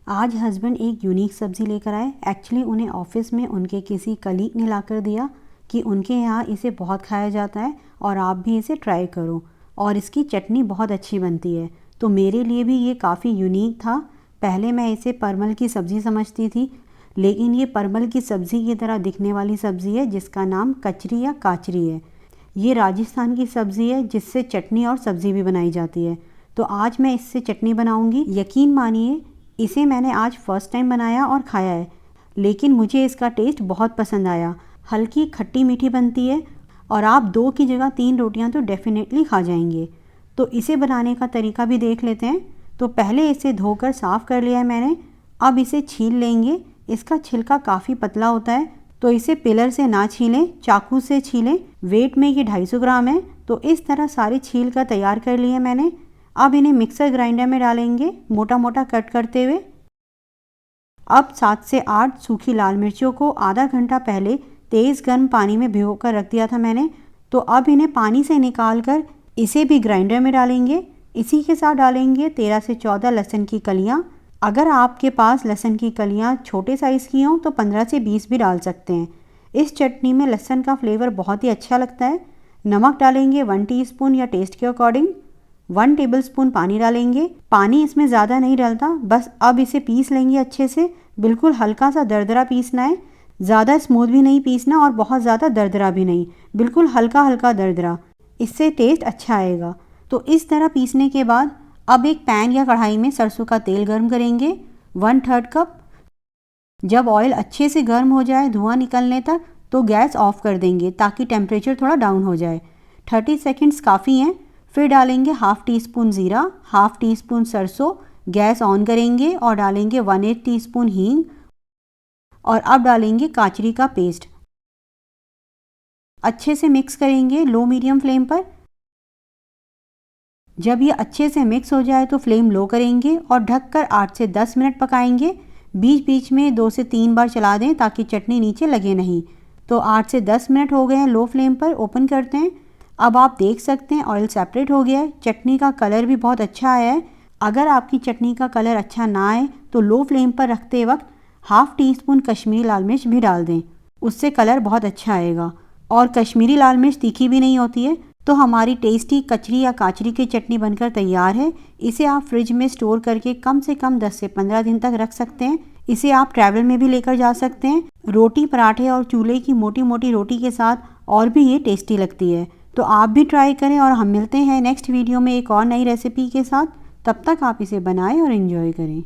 आज हस्बैंड एक यूनिक सब्ज़ी लेकर आए। एक्चुअली उन्हें ऑफिस में उनके किसी कलीग ने ला कर दिया कि उनके यहाँ इसे बहुत खाया जाता है और आप भी इसे ट्राई करो, और इसकी चटनी बहुत अच्छी बनती है। तो मेरे लिए भी ये काफ़ी यूनिक था। पहले मैं इसे परमल की सब्ज़ी समझती थी, लेकिन ये परमल की सब्ज़ी की तरह दिखने वाली सब्ज़ी है जिसका नाम कचरी या काचरी है। ये राजस्थान की सब्ज़ी है जिससे चटनी और सब्ज़ी भी बनाई जाती है। तो आज मैं इससे चटनी बनाऊंगी। यकीन मानिए, इसे मैंने आज फर्स्ट टाइम बनाया और खाया है, लेकिन मुझे इसका टेस्ट बहुत पसंद आया। हल्की खट्टी मीठी बनती है और आप 2 की जगह 3 रोटियां तो डेफिनेटली खा जाएंगे। तो इसे बनाने का तरीका भी देख लेते हैं। तो पहले इसे धोकर साफ़ कर लिया है मैंने। अब इसे छील लेंगे। इसका छिलका काफ़ी पतला होता है, तो इसे पिलर से ना छीलें, चाकू से छीलें। वेट में ये 250 ग्राम है। तो इस तरह सारे छील कर तैयार कर लिए मैंने। अब इन्हें मिक्सर ग्राइंडर में डालेंगे, मोटा मोटा कट करते हुए। अब 7 से 8 सूखी लाल मिर्चों को आधा घंटा पहले तेज़ गर्म पानी में भिगोकर रख दिया था मैंने। तो अब इन्हें पानी से निकाल कर इसे भी ग्राइंडर में डालेंगे। इसी के साथ डालेंगे 13 से 14 लहसुन की कलियां। अगर आपके पास लहसुन की कलियां छोटे साइज़ की हों तो 15 से 20 भी डाल सकते हैं। इस चटनी में लहसुन का फ्लेवर बहुत ही अच्छा लगता है। नमक डालेंगे 1 टीस्पून या टेस्ट के अकॉर्डिंग। 1 टेबलस्पून पानी डालेंगे। पानी इसमें ज़्यादा नहीं डलता, बस अब इसे पीस लेंगे अच्छे से। बिल्कुल हल्का सा दरदरा पीसना है, ज़्यादा स्मूथ भी नहीं पीसना और बहुत ज़्यादा दरदरा भी नहीं, बिल्कुल हल्का हल्का दरदरा। इससे टेस्ट अच्छा आएगा। तो इस तरह पीसने के बाद अब एक पैन या कढ़ाई में सरसों का तेल गर्म करेंगे 1/3 कप। जब ऑयल अच्छे से गर्म हो जाए धुआं निकलने तक, तो गैस ऑफ कर देंगे ताकि टेम्परेचर थोड़ा डाउन हो जाए। 30 सेकेंड्स काफ़ी हैं। फिर डालेंगे 1/2 टीस्पून ज़ीरा, 1/2 टीस्पून सरसों। गैस ऑन करेंगे और डालेंगे 1/8 टीस्पून हींग, और अब डालेंगे काचरी का पेस्ट। अच्छे से मिक्स करेंगे लो मीडियम फ्लेम पर। जब ये अच्छे से मिक्स हो जाए तो फ्लेम लो करेंगे और ढककर 8 से 10 मिनट पकाएंगे। बीच बीच में 2 से 3 बार चला दें ताकि चटनी नीचे लगे नहीं। तो 8 से 10 मिनट हो गए हैं लो फ्लेम पर। ओपन करते हैं। अब आप देख सकते हैं ऑयल सेपरेट हो गया है। चटनी का कलर भी बहुत अच्छा आया है। अगर आपकी चटनी का कलर अच्छा ना आए तो लो फ्लेम पर रखते वक्त 1/2 टीस्पून कश्मीरी लाल मिर्च भी डाल दें, उससे कलर बहुत अच्छा आएगा। और कश्मीरी लाल मिर्च तीखी भी नहीं होती है। तो हमारी टेस्टी कचरी या काचरी की चटनी बनकर तैयार है। इसे आप फ्रिज में स्टोर करके कम से कम 10 से 15 दिन तक रख सकते हैं। इसे आप ट्रैवल में भी लेकर जा सकते हैं। रोटी, पराठे और चूल्हे की मोटी मोटी रोटी के साथ और भी ये टेस्टी लगती है। तो आप भी ट्राई करें और हम मिलते हैं नेक्स्ट वीडियो में एक और नई रेसिपी के साथ। तब तक आप इसे बनाएं और एंजॉय करें।